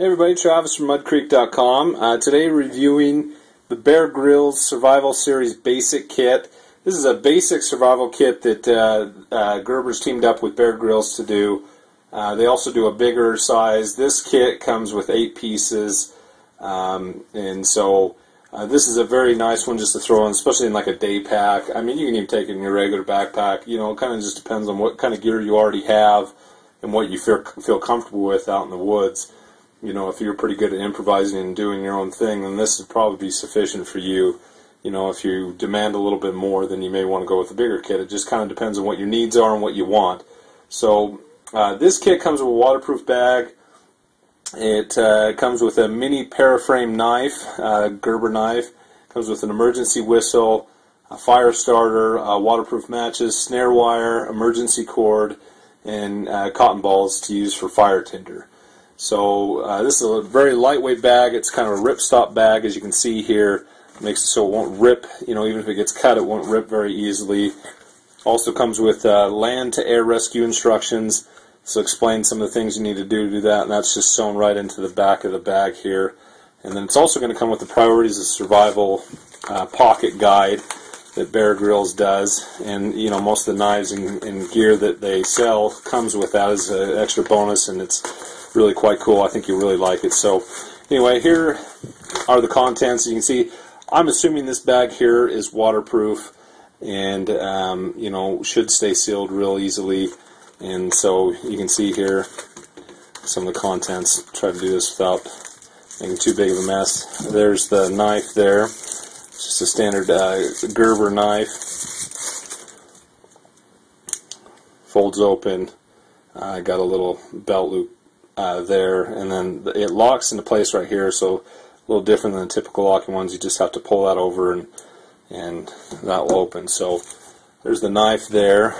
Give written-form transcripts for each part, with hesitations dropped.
Hey everybody, Travis from MUDDCreek.com. Today reviewing the Bear Grylls Survival Series Basic Kit. This is a basic survival kit that Gerber's teamed up with Bear Grylls to do. They also do a bigger size. This kit comes with 8 pieces, and so this is a very nice one just to throw in, especially in like a day pack. I mean, you can even take it in your regular backpack. You know, it kind of just depends on what kind of gear you already have and what you feel comfortable with out in the woods. You know, if you're pretty good at improvising and doing your own thing, then this would probably be sufficient for you. You know, if you demand a little bit more, then you may want to go with a bigger kit. It just kind of depends on what your needs are and what you want. So this kit comes with a waterproof bag. It comes with a mini paraframe knife, Gerber knife. Comes with an emergency whistle, a fire starter, waterproof matches, snare wire, emergency cord, and cotton balls to use for fire tinder. So this is a very lightweight bag. It's kind of a ripstop bag, as you can see here. It makes it so it won't rip. You know, even if it gets cut, it won't rip very easily. Also comes with land to air rescue instructions. So explain some of the things you need to do that, and that's just sewn right into the back of the bag here. And then it's also going to come with the Priorities of Survival pocket guide that Bear Grylls does. And you know, most of the knives and gear that they sell comes with that as an extra bonus, and it's really quite cool. I think you'll really like it. So anyway, here are the contents. You can see, I'm assuming this bag here is waterproof and you know, should stay sealed real easily. And so you can see here some of the contents. Try to do this without making too big of a mess. There's the knife there. It's just a standard Gerber knife. Folds open. Got a little belt loop there, and then it locks into place right here, so a little different than the typical locking ones. You just have to pull that over and that will open. So there's the knife there.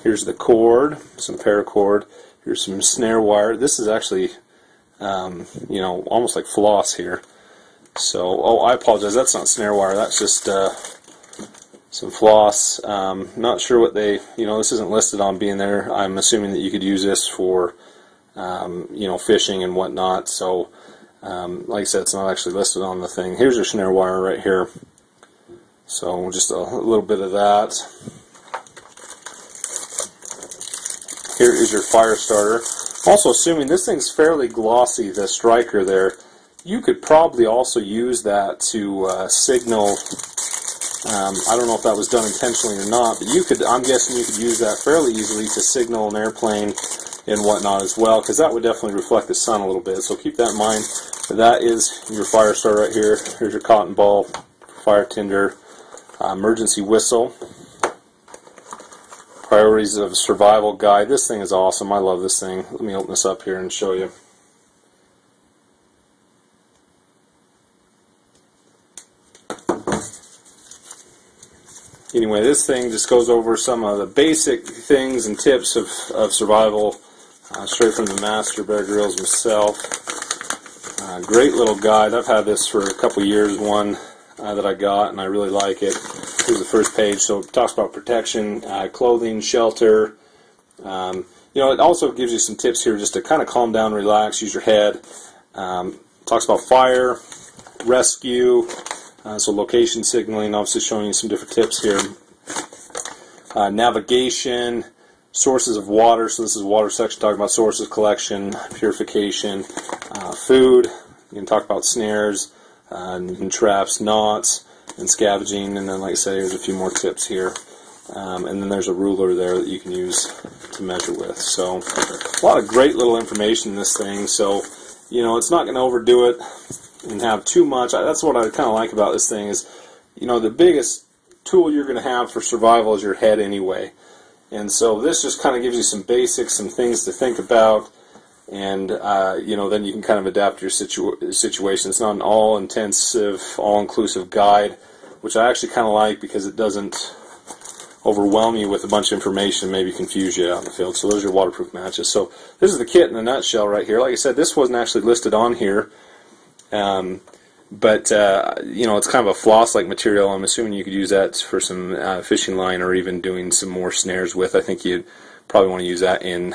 Here's the cord, some paracord. Here's some snare wire. This is actually you know, almost like floss here. So, oh, I apologize, that's not snare wire, that's just some floss. Not sure what they, you know, this isn't listed on being there. I'm assuming that you could use this for you know, fishing and whatnot. So like I said, it's not actually listed on the thing. Here's your snare wire right here. So just a little bit of that. Here is your fire starter. Also assuming this thing's fairly glossy, the striker there, you could probably also use that to signal. I don't know if that was done intentionally or not, but you could, I'm guessing you could use that fairly easily to signal an airplane and whatnot as well, because that would definitely reflect the sun a little bit. So keep that in mind. That is your fire starter right here. Here's your cotton ball, fire tinder, emergency whistle, Priorities of Survival guide. This thing is awesome. I love this thing. Let me open this up here and show you. Anyway, this thing just goes over some of the basic things and tips of survival, straight from the master, Bear Grylls himself. Great little guide. I've had this for a couple years, one that I got, and I really like it. Here's the first page. So it talks about protection, clothing, shelter. You know, it also gives you some tips here just to kind of calm down, relax, use your head. Talks about fire, rescue, so location signaling, obviously showing you some different tips here. Navigation, sources of water, so this is water section talking about sources, collection, purification, food. You can talk about snares, and traps, knots, and scavenging, and then like I said, here's a few more tips here. And then there's a ruler there that you can use to measure with. So a lot of great little information in this thing. So, you know, it's not going to overdo it and have too much. That's what I kind of like about this thing is, you know, the biggest tool you're going to have for survival is your head anyway. And so this just kind of gives you some basics, some things to think about, and you know, then you can kind of adapt your situation. It's not an all-intensive, all-inclusive guide, which I actually kind of like because it doesn't overwhelm you with a bunch of information, maybe confuse you out in the field. So those are your waterproof matches. So this is the kit in a nutshell right here. Like I said, this wasn't actually listed on here, but you know, it's kind of a floss-like material. I'm assuming you could use that for some fishing line or even doing some more snares with. I think you'd probably want to use that in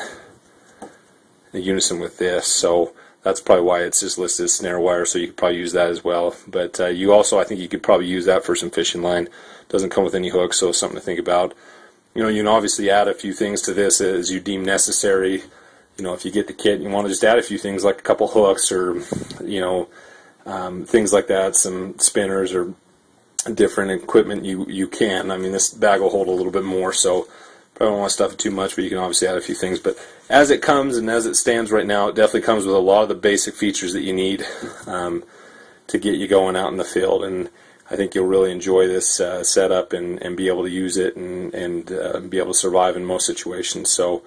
unison with this. So That's probably why it's just listed as snare wire, so you could probably use that as well. But you also, I think you could probably use that for some fishing line. Doesn't come with any hooks, so something to think about. You know, you can obviously add a few things to this as you deem necessary. You know, if you get the kit and you want to just add a few things like a couple hooks or, you know, things like that, some spinners or different equipment, you can. I mean, this bag will hold a little bit more, so probably don't want to stuff it too much, but you can obviously add a few things. But as it comes and as it stands right now, it definitely comes with a lot of the basic features that you need to get you going out in the field. And I think you'll really enjoy this setup and be able to use it and be able to survive in most situations. So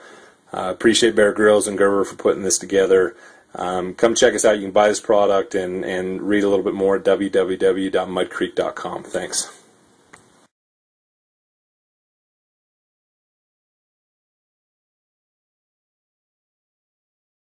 appreciate Bear Grylls and Gerber for putting this together. Come check us out. You can buy this product and read a little bit more at www.muddcreek.com. Thanks.